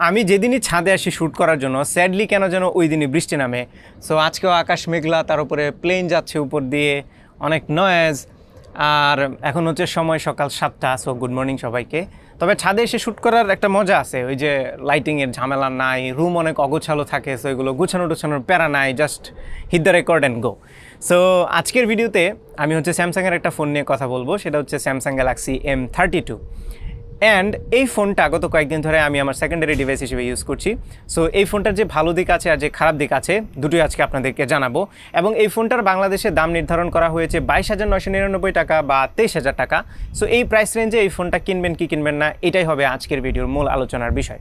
আমি যেদিনই ছাদে আসি শ্যুট করার জন্য স্যাডলি কেন যেন ওই দিনই বৃষ্টি নামে। সো আজকেও আকাশ মেঘলা, তার উপরে প্লেন যাচ্ছে উপর দিয়ে, অনেক নয়েজ। আর এখন হচ্ছে সময় সকাল 7টা। সো গুড মর্নিং সবাইকে। তবে ছাদে এসে শ্যুট করার একটা মজা আছে, ওই যে লাইটিংয়ের ঝামেলা নাই, রুম অনেক অগোছালো থাকে, সো এগুলো গুছানো টুছানোর প্যারা নাই, just hit the record and go. So আজকের ভিডিওতে আমি হচ্ছে স্যামসাংয়ের একটা ফোন নিয়ে কথা বলবো, সেটা হচ্ছে স্যামসাং গ্যালাক্সি M32। অ্যান্ড এই ফোনটা গত কয়েকদিন ধরে আমি আমার সেকেন্ডারি ডিভাইস হিসেবে ইউজ করছি। সো এই ফোনটার যে ভালো দিক আছে আর যে খারাপ দিক আছে দুটোই আজকে আপনাদেরকে জানাবো। এবং এই ফোনটার বাংলাদেশে দাম নির্ধারণ করা হয়েছে 22,999 টাকা বা 23,000 টাকা। সো এই প্রাইস রেঞ্জে এই ফোনটা কিনবেন কি কিনবেন না, এটাই হবে আজকের ভিডিওর মূল আলোচনার বিষয়।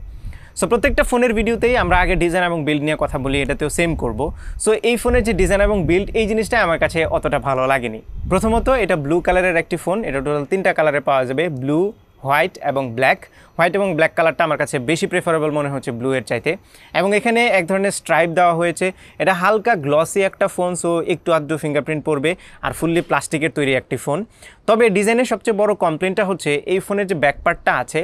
সো প্রত্যেকটা ফোনের ভিডিওতেই আমরা আগে ডিজাইন এবং বিল্ড নিয়ে কথা বলি, এটাতেও সেম করব। সো এই ফোনের যে ডিজাইন এবং বিল্ড, এই জিনিসটা আমার কাছে অতটা ভালো লাগেনি। প্রথমত এটা ব্লু কালারের একটি ফোন, এটা টোটাল 3টা কালারে পাওয়া যাবে, ব্লু, হোয়াইট এবং ব্ল্যাক। হোয়াইট এবং ব্ল্যাক কালারটা আমার কাছে বেশি প্রেফারেবল মনে হচ্ছে ব্লু এর চাইতে। এবং এখানে এক ধরনের স্ট্রাইপ দেওয়া হয়েছে। এটা হালকা গ্লসি একটা ফোন, সো একটু আধটু ফিঙ্গারপ্রিন্ট পড়বে, আর ফুললি প্লাস্টিকের তৈরি একটি ফোন। তবে ডিজাইনের সবচেয়ে বড় কমপ্লেনটা হচ্ছে এই ফোনের যে ব্যাকপার্টটা আছে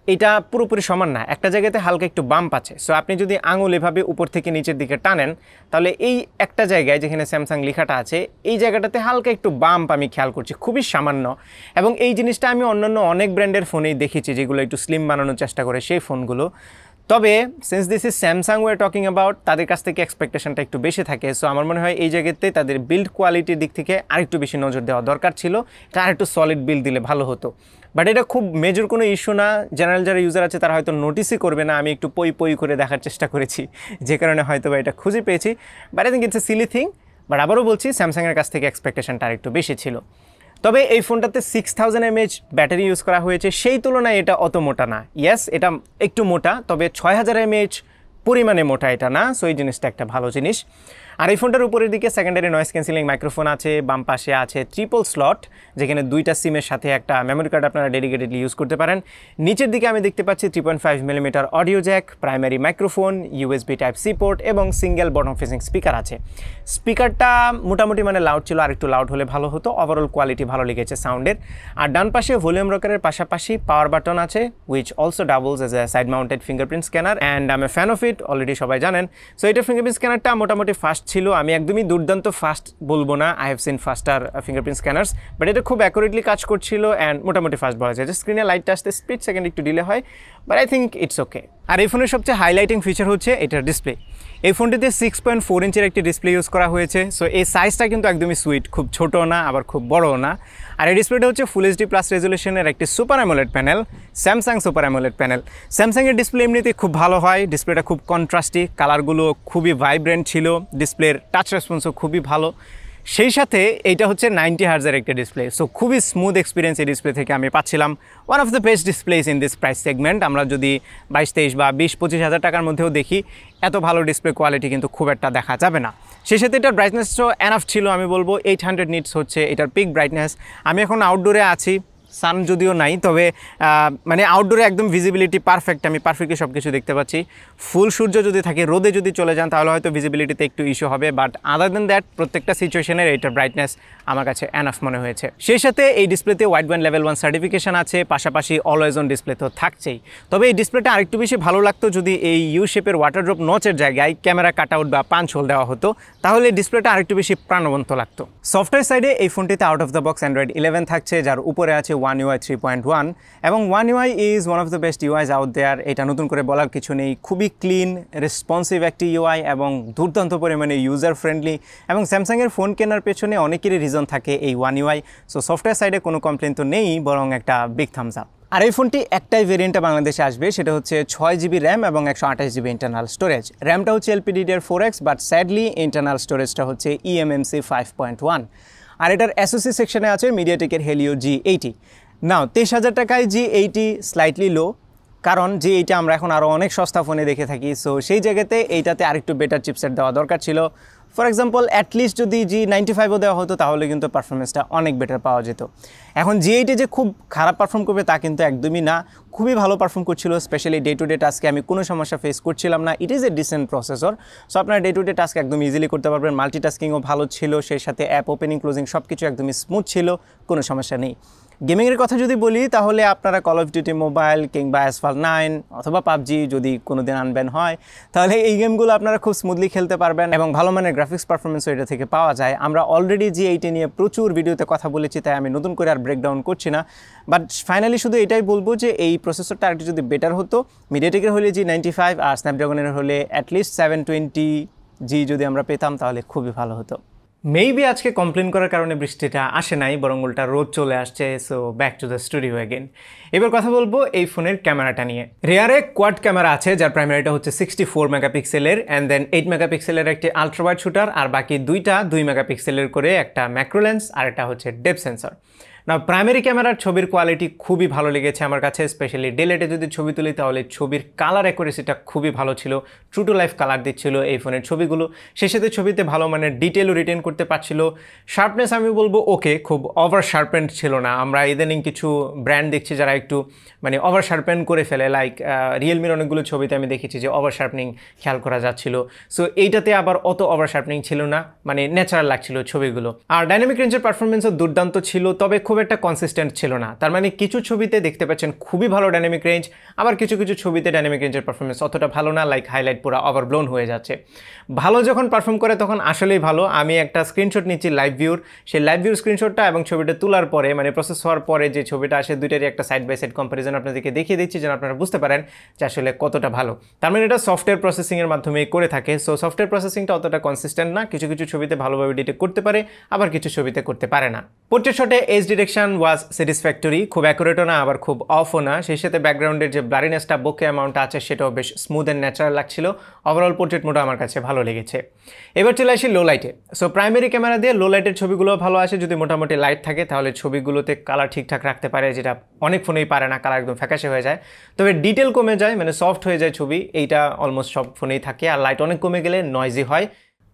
এটা পুরোপুরি সমান না, একটা জায়গাতে হালকা একটু বাম্প আছে। সো আপনি যদি আঙুল এভাবে উপর থেকে নিচের দিকে টানেন, তাহলে এই একটা জায়গায় যেখানে স্যামসাং লেখাটা আছে এই জায়গাটাতে হালকা একটু বাম্প আমি খেয়াল করছি, খুবই সামান্য। এবং এই জিনিসটা আমি অন্যান্য অনেক ব্র্যান্ডের ফোনেই দেখেছি যেগুলো একটু স্লিম বানানোর চেষ্টা করে সেই ফোনগুলো। তবে since this is Samsung way talking about, তাদের কাছ থেকে এক্সপেকটেশনটা একটু বেশি থাকে। সো আমার মনে হয় এই জায়গাতে তাদের বিল্ড কোয়ালিটির দিক থেকে আরেকটু বেশি নজর দেওয়া দরকার ছিল, এটা আরেকটু সলিড বিল্ড দিলে ভালো হতো। বাট এটা খুব মেজর কোনো ইস্যু না, জেনারেল যারা ইউজার আছে তারা হয়তো নোটিসই করবে না। আমি একটু পই করে দেখার চেষ্টা করেছি, যে কারণে হয়তো বা এটা খুঁজে পেয়েছি। But I think it's a Seely thing. But আবারও বলছি, স্যামসাংয়ের কাছ থেকে এক্সপেকটেশনটা আরেকটু বেশি ছিল। তবে এই ফোনটাতে 6000 mAh ব্যাটারি ইউজ করা হয়েছে, সেই তুলনায় এটা অত মোটা না। ইয়েস, এটা একটু মোটা, তবে 6000 mAh পরিমাণে মোটা এটা না। সো এই জিনিসটা একটা ভালো জিনিস। আর এই ফোনটার উপরের দিকে সেকেন্ডারি নয়েজ ক্যান্সেলিং মাইক্রোফোন আছে, বাম পাশে আছে ট্রিপল স্লট, যেখানে 2টা সিমের সাথে একটা মেমোরি কার্ড আপনারা ডেডিকেটেডলি ইউজ করতে পারেন। নিচের দিকে আমি দেখতে পাচ্ছি 3.5 mm audio Jack, primary microphone, USB Type-C port এবং সিঙ্গেল বটম ফেসিং স্পিকার আছে। স্পিকারটা মোটামুটি মানে লাউড ছিল, আর একটু লাউড হলে ভালো হতো। ওভারঅল কোয়ালিটি ভালো লেগেছে সাউন্ডের। আর ডান পাশে ভলিউম রকারের পাশাপাশি পাওয়ার বাটন আছে, which also doubles as a side mounted fingerprint scanner, and I M A fan of it, already সবাই জানেন। সো এটা ফিঙ্গারপ্রিন্ট স্ক্যানারটা মোটামুটি ফাস্ট ছিল, আমি একদমই দুর্দান্ত ফাস্ট বলবো না, I have seen faster fingerprint scanners, but এটা খুব অ্যাকুরেটলি কাজ করছিল অ্যান্ড মোটামুটি ফাস্ট বলা যায়। স্ক্রিনে লাইটটা আসতে স্প্লিট সেকেন্ড একটু ডিলে হয়, but I think it's okay. আর এই ফোনের সবচেয়ে হাইলাইটিং ফিচার হচ্ছে এটার ডিসপ্লে। এই ফোনটিতে 6.4 ইঞ্চের একটি ডিসপ্লে ইউজ করা হয়েছে। সো এই সাইজটা কিন্তু একদমই সুইট, খুব ছোটো না আবার খুব বড়ও না। আর এই ডিসপ্লেটা হচ্ছে ফুল এইচডি প্লাস রেজলিউশনের একটি super AMOLED panel, Samsung super AMOLED panel. স্যামসাংয়ের ডিসপ্লে এমনিতেই খুব ভালো হয়, ডিসপ্লেটা খুব কন্ট্রাস্টি, কালারগুলো খুবই ভাইব্রেন্ট ছিল, ডিসপ্লের টাচ রেসপন্সও খুবই ভালো। সেই সাথে এইটা হচ্ছে 90 হার্জের একটা ডিসপ্লে। সো খুবই স্মুথ এক্সপিরিয়েন্স এই ডিসপ্লে থেকে আমি পাচ্ছিলাম। One of the best displace in this price segment. আমরা যদি 22-23 বা 20-25 হাজার টাকার মধ্যেও দেখি, এত ভালো ডিসপ্লে কোয়ালিটি কিন্তু খুব একটা দেখা যাবে না। সেই সাথে এটার ব্রাইটনেসও এনাফ ছিল, আমি বলবো 800 নিটস হচ্ছে এটার পিক ব্রাইটনেস। আমি এখন আউটডোরে আছি, সান যদিও নাই, তবে মানে আউটডোরে একদম ভিজিবিলিটি পারফেক্ট, আমি পারফেক্টলি সব কিছু দেখতে পাচ্ছি। ফুল সূর্য যদি থাকে, রোদে যদি চলে যান তাহলে হয়তো ভিজিবিলিটিতে একটু ইস্যু হবে, বাট আদার দেন দ্যাট প্রত্যেকটা সিচুয়েশনের এইটার ব্রাইটনেস আমার কাছে এনাফ মনে হয়েছে। সেই সাথে এই ডিসপ্লেতে ওয়াইড ব্যান্ড লেভেল 1 সার্টিফিকেশন আছে, পাশাপাশি অলওয়েজ অন ডিসপ্লে তো থাকছেই। তবে এই ডিসপ্লেটা আরেকটু বেশি ভালো লাগতো যদি এই ইউ শেপের ওয়াটারড্রপ নচের জায়গায় ক্যামেরা কাট আউট বা পাঞ্চ হোল দেওয়া হতো, তাহলে ডিসপ্লেটা আরেকটু বেশি প্রাণবন্ত লাগতো। সফটওয়্যার সাইডে এই ফোনটিতে out of the box Android 11 থাকছে, যার উপরে আছে One UI 3.1, এবং One UI is one of the best UIs out there. এটা নতুন করে বলার কিছু নেই, খুবই ক্লিন রেসপন্সিভ একটি ইউআই এবং দুর্দান্ত পরিমাণে ইউজার ফ্রেন্ডলি। এবং স্যামসাংয়ের ফোন কেনার পেছনে অনেকেরই রিজন থাকে এই One UI। সো সফটওয়্যার সাইডে কোনো কমপ্লেন তো নেই, বরং একটা বিগ থামস আপ। আর এই ফোনটি একটাই ভেরিয়েন্টে বাংলাদেশে আসবে, সেটা হচ্ছে 6GB র্যাম এবং 128GB ইন্টারনাল স্টোরেজ। র্যামটা হচ্ছে LPDDR4X, বাট স্যাডলি ইন্টারনাল স্টোরেজটা হচ্ছে eMMC 5.1। আর এটার SoC সেকশনে আছে মিডিয়াটেকের হেলিও G80। নাও 23,000 টাকায় G80 স্লাইটলি লো, কারণ G80 আমরা এখন আরও অনেক সস্তা ফোনে দেখে থাকি। সো সেই জায়গাতে এইটাতে আরেকটু বেটার চিপসেট দেওয়া দরকার ছিল। ফর এক্সাম্পল অ্যাটলিস্ট যদি G95ও দেওয়া হতো তাহলে কিন্তু পারফরমেন্সটা অনেক বেটার পাওয়া যেত। এখন G80 যে খুব খারাপ পারফর্ম করবে তা কিন্তু একদমই না, খুবই ভালো পারফর্ম করছিল। স্পেশালি ডে টু ডে টাস্কে আমি কোনো সমস্যা ফেস করছিলাম না। It is a dissent processor, so আপনারা ডে টু ডে টাস্ক একদম ইজিলি করতে পারবেন। মাল্টিটাস্কিংও ভালো ছিল, সেই সাথে অ্যাপ ওপেনিং ক্লোজিং সব কিছু একদমই স্মুথ ছিল, কোনো সমস্যা নেই। গেমিংয়ের কথা যদি বলি তাহলে আপনারা কল অফ ডিউটি মোবাইল কিংবা অ্যাসফাল্ট 9 অথবা পাবজি যদি কোনোদিন আনব্যান হয় তাহলে এই গেমগুলো আপনারা খুব স্মুথলি খেলতে পারবেন এবং ভালো মানের গ্রাফিক্স পারফরমেন্সও এটা থেকে পাওয়া যায়। আমরা অলরেডি G80 নিয়ে প্রচুর ভিডিওতে কথা বলেছি, তাই আমি নতুন করে আর ব্রেকডাউন করছি না। বাট ফাইনালি শুধু এটাই বলবো যে এই প্রসেসরটা আরেকটু যদি বেটার হতো, মিডিয়াটেকের হলে G95 আর স্ন্যাপড্রাগনের হলে অ্যাটলিস্ট 720G যদি আমরা পেতাম তাহলে খুবই ভালো হতো। মেবি আজকে কমপ্লেন করার কারণে বৃষ্টিটা আসে নাই, বরং উল্টা রোদ চলে আসছে। So back to the studio again. এবার কথা বলবো এই ফোনের ক্যামেরাটা নিয়ে। রেয়ারে কোয়াড ক্যামেরা আছে, যার প্রাইমারিটা হচ্ছে 64 মেগাপিক্সেলের, অ্যান্ড দেন 8 মেগাপিক্সেলের একটি আলট্রাওয়াইড শুটার, আর বাকি দুইটা 2 মেগাপিক্সেলের করে একটা ম্যাক্রো লেন্স আর একটা হচ্ছে ডেপথ সেন্সর। না, প্রাইমারি ক্যামেরার ছবির কোয়ালিটি খুবই ভালো লেগেছে আমার কাছে। স্পেশালি ডেলেটে যদি ছবি তুলি তাহলে ছবির কালার অ্যাকুরেসিটা খুবই ভালো ছিল, ট্রু টু লাইফ কালার দিচ্ছিল এই ফোনের ছবিগুলো। সেই সাথে ছবিতে ভালো মানের ডিটেলও রিটেন করতে পারছিল। শার্পনেস আমি বলবো ওকে, খুব ওভার শার্পেন্ড ছিল না। আমরা ইদানিং কিছু ব্র্যান্ড দেখছি যারা একটু মানে ওভার শার্পেন করে ফেলে, লাইক রিয়েলমির অনেকগুলো ছবিতে আমি দেখেছি যে ওভার শার্পনিং খেয়াল করা যাচ্ছিল। সো এইটাতে আবার অত ওভার শার্পনিং ছিল না, মানে ন্যাচারাল লাগছিল ছবিগুলো। আর ডাইনামিক রেঞ্জের পারফরমেন্সও দুর্দান্ত ছিল, তবে খুব একটা কনসিস্টেন্ট ছিল না। তার মানে কিছু ছবিতে দেখতে পাচ্ছেন খুবই ভালো ডাইনামিক রেঞ্জ, আবার কিছু কিছু ছবিতে ডাইনামিক রেঞ্জের পারফরমেন্স অতটা ভালো না, লাইক হাইলাইট পুরো ওভারব্লোন হয়ে যাচ্ছে। ভালো যখন পারফর্ম করে তখন আসলেই ভালো। আমি একটা স্ক্রিনশট নিচ্ছি লাইভ ভিউর, সেই লাইভ ভিউর স্ক্রিনশটটা এবং ছবিটা তোলার পরে মানে প্রসেস হওয়ার পরে যে ছবিটা আসে দুইটারই একটা সাইড বাই সাইড কম্পারিজন আপনাদেরকে দেখিয়ে দিচ্ছি যেন আপনারা বুঝতে পারেন যে আসলে কতটা ভালো। তার মানে এটা সফটওয়্যার প্রসেসিংয়ের মাধ্যমে করে থাকে। সো সফটওয়্যার প্রসেসিংটা অতটা কনসিস্টেন্ট না, কিছু কিছু ছবিতে ভালোভাবে ডিটেক্ট করতে পারে, আবার কিছু ছবিতে করতে পারে না। পোর্ট্রেট শটে এজ ডিটেকশন ওয়াজ স্যাটিসফ্যাক্টরি, খুব অ্যাকুরেটও না আবার খুব অফও না। সেই সাথে ব্যাকগ্রাউন্ডের যে ব্লারিনেসটা বোকে অ্যামাউন্টটা আছে সেটাও বেশ স্মুথ অ্যান্ড ন্যাচারাল লাগছিল। ওভারঅল পোর্ট্রেট মোডও আমার কাছে ভালো লেগেছে। এবার চলে আসি লো লাইটে। সো প্রাইমারি ক্যামেরা দিয়ে লো লাইটের ছবিগুলো ভালো আসে, যদি মোটামুটি লাইট থাকে তাহলে ছবিগুলোতে কালার ঠিকঠাক রাখতে পারে, যেটা অনেক ফোনেই পারে না, কালার একদম ফ্যাকাশে হয়ে যায়। তবে ডিটেল কমে যায়, মানে সফট হয়ে যায় ছবি, এইটা অলমোস্ট সব ফোনেই থাকে। আর লাইট অনেক কমে গেলে নয়েজি হয়।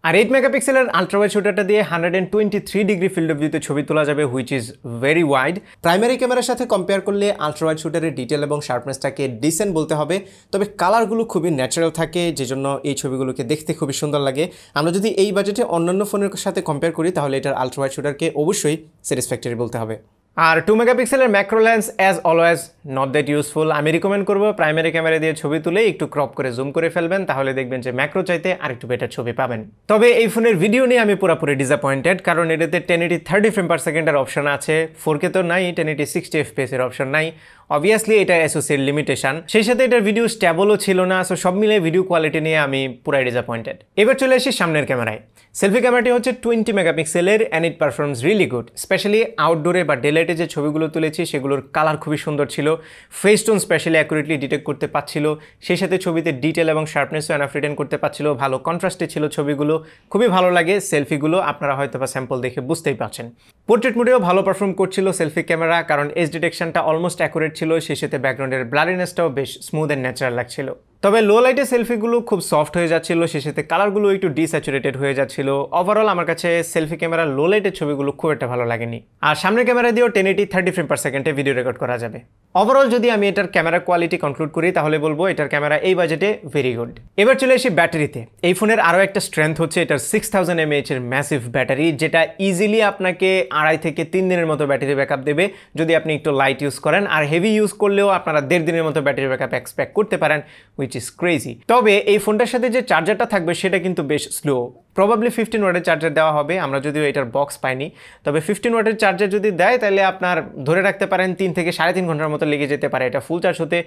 আর 8 মেগাপিক্সেলের আলট্রাওয়াইড শুটারটা দিয়ে 123 ডিগ্রি ফিল্ড অফ ভিউতে ছবি তোলা যাবে, which is very wide. Primary ক্যামেরার সাথে কম্পেয়ার করলে আলট্রাওয়াইড শুটারের ডিটেল এবং শার্পনেসটাকে ডিসেন্ট বলতে হবে, তবে কালারগুলো খুবই ন্যাচারাল থাকে, যে জন্য এই ছবিগুলোকে দেখতে খুবই সুন্দর লাগে। আমরা যদি এই বাজেটে অন্যান্য ফোনের সাথে কম্পেয়ার করি তাহলে এটার আলট্রাওয়াইড শুটারকে অবশ্যই স্যাটিসফ্যাক্টরি বলতে হবে। আর 2 মেগাপিক্সেলের macro lens as always not that useful. আমি রিকমেন্ড করবো প্রাইমারি ক্যামেরা দিয়ে ছবি তুলে একটু ক্রপ করে জুম করে ফেলবেন, তাহলে দেখবেন যে ম্যাক্রো চাইতে আরেকটু বেটার ছবি পাবেন। তবে এই ফোনের ভিডিও নিয়ে আমি পুরোপুরি ডিসঅ্যাপয়েন্টেড, কারণ এটাতে 1080 30 ফ্রেম পার সেকেন্ডের অপশন আছে, 4K তো নাই, 1080 60 FPS এর অপশন নাই। অবভিয়াসলি এটা অ্যাসোসিয়েট লিমিটেশন, সেই সাথে এটার ভিডিও স্ট্যাবলও ছিল না। সো সব মিলে ভিডিও কোয়ালিটি নিয়ে আমি পুরাই ডিসঅ্যাপয়েন্টেড। এবার চলে আসি সামনের ক্যামেরায়। সেলফি ক্যামেরাটি হচ্ছে 20 মেগাপিক্সেলের and it performs really good. Specially আউটডোরে বা ডেলাইটে যে ছবিগুলো তুলেছি সেগুলোর কালার খুবই সুন্দর ছিল, face tone specially accurately detect করতে পারছিল, সেই সাথে ছবিতে ডিটেল এবং শার্পনেসও এনাফ রিটেন করতে পারছিল, ভালো কন্ট্রাস্টে ছিল ছবিগুলো, খুবই ভালো লাগে সেলফিগুলো, আপনারা হয়তো বা স্যাম্পল দেখে বুঝতেই পারছেন। পোর্ট্রেট মোডেও ভালো পারফর্ম করছিল সেলফি ক্যামেরা, কারণ এজ ডিটেকশনটা অলমোস্ট অ্যাকুরেট ছিল, সেই সাথে ব্যাকগ্রাউন্ডের ব্লারিনেসটাও বেশ স্মুথ অ্যান্ড ন্যাচারাল লাগছিল। তবে লো লাইটে সেলফিগুলো খুব সফট হয়ে যাচ্ছিল, সেই সাথে কালারগুলো একটু ডিস্যাচুরেটেড হয়ে যাচ্ছিল। ওভারঅল আমার কাছে সেলফি ক্যামেরা লো লাইটের ছবিগুলো খুব একটা ভালো লাগেনি। আর সামনের ক্যামেরা দিয়েও 1080 30 ফ্রেম পার সেকেন্ডে ভিডিও রেকর্ড করা যাবে। ওভারঅল যদি আমি এটার ক্যামেরা কোয়ালিটি কনক্লুড করি তাহলে বলবো এটার ক্যামেরা এই বাজেটে ভেরি গুড। এবার চলে আসি ব্যাটারিতে। এই ফোনের আরও একটা স্ট্রেংথ হচ্ছে এটার 6000 mAh এর ম্যাসিভ ব্যাটারি, যেটা ইজিলি আপনাকে 2.5 থেকে 3 দিনের মতো ব্যাটারি ব্যাকআপ দেবে যদি আপনি একটু লাইট ইউজ করেন। আর হেভি ইউজ করলেও আপনারা 1.5 দিনের মতো ব্যাটারি ব্যাকআপ এক্সপেক্ট করতে পারেন, হুইচ ইজ ক্রেজি। তবে এই ফোনটার সাথে যে চার্জারটা থাকবে সেটা কিন্তু বেশ স্লো, প্রবাবলি 15 ওয়াটের চার্জার দেওয়া হবে, আমরা যদিও এটার বক্স পাইনি। তবে 15 ওয়াটের চার্জার যদি দেয় তাহলে আপনার ধরে রাখতে পারেন 3 থেকে 3.5 ঘন্টার মতো লেগে যেতে পারে এটা ফুল চার্জ হতে,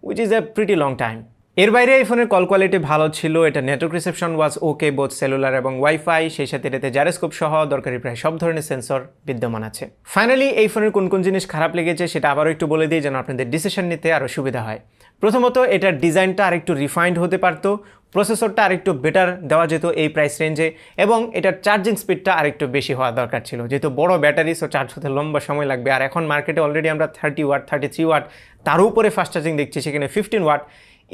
which is a pretty long time. এর বাইরে এই ফোনের কল কোয়ালিটি ভালো ছিল, এটা নেটওয়ার্ক রিসেপশন ওয়াজ ওকে, বোথ সেলুলার এবং ওয়াইফাই, সেই সাথে এটাতে জাইরোস্কোপ সহ দরকারি প্রায় সব ধরনের সেন্সর বিদ্যমান আছে। ফাইনালি এই ফোনের কোন কোন জিনিস খারাপ লেগেছে সেটা আবারও একটু বলে দিই যেন আপনাদের ডিসিশন নিতে আরও সুবিধা হয়। প্রথমত এটার ডিজাইনটা আরেকটু রিফাইন্ড হতে পারতো, প্রসেসরটা আরেকটু বেটার দেওয়া যেত এই প্রাইস রেঞ্জে, এবং এটার চার্জিং স্পিডটা আরেকটু বেশি হওয়া দরকার ছিল, যেহেতু বড় ব্যাটারি সো চার্জ হতে লম্বা সময় লাগবে। আর এখন মার্কেটে অলরেডি আমরা 30 ওয়াট 33 ওয়াট তার উপরে ফাস্ট চার্জিং দেখছি, সেখানে 15 watt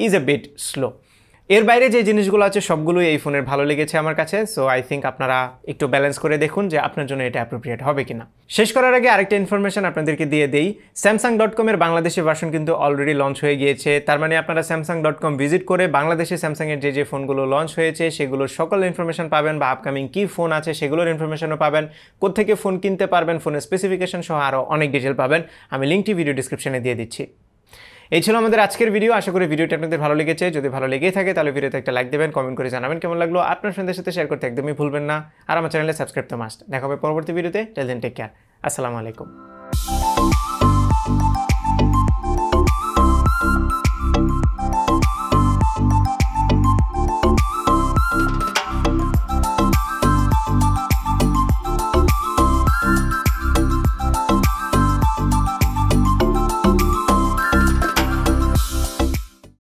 is a bit slow. এর বাইরে যে জিনিসগুলো আছে সবগুলোই এই ফোনের ভালো লেগেছে আমার কাছে। সো আই থিঙ্ক আপনারা একটু ব্যালেন্স করে দেখুন যে আপনার জন্য এটা অ্যাপ্রোপ্রিয়েট হবে কিনা। শেষ করার আগে আরেকটা ইনফরমেশন আপনাদেরকে দিয়ে দেই, স্যামসাং.com এর বাংলাদেশি ভার্সন কিন্তু অলরেডি লঞ্চ হয়ে গিয়েছে। তার মানে আপনারা স্যামসাং.com ভিজিট করে বাংলাদেশে স্যামসাংয়ের যে ফোনগুলো লঞ্চ হয়েছে সেগুলোর সকল ইনফরমেশন পাবেন, বা আপকামিং কী ফোন আছে সেগুলোর ইনফরমেশনও পাবেন, কোত্থেকে ফোন কিনতে পারবেন, ফোনের স্পেসিফিকেশন সহ আরও অনেক ডিটেল পাবেন। আমি লিঙ্কটি ভিডিও ডিসক্রিপশনে দিয়ে দিচ্ছি। এই ছিল আমাদের আজকের ভিডিও। আশা করি ভিডিওটা আপনাদের ভালো লেগেছে। যদি ভালো লেগেই থাকে তাহলে ভিডিওতে একটা লাইক দেবেন, কমেন্ট করে জানাবেন কেমন লাগলো। আপনার ফ্রেন্ডদের সাথে শেয়ার করতে একদমই ভুলবেন না। আর আমার চ্যানেলে সাবস্ক্রাইব তো মাস্ট। দেখা হবে পরবর্তী ভিডিওতে। Till then take care. আসসালামু আলাইকুম।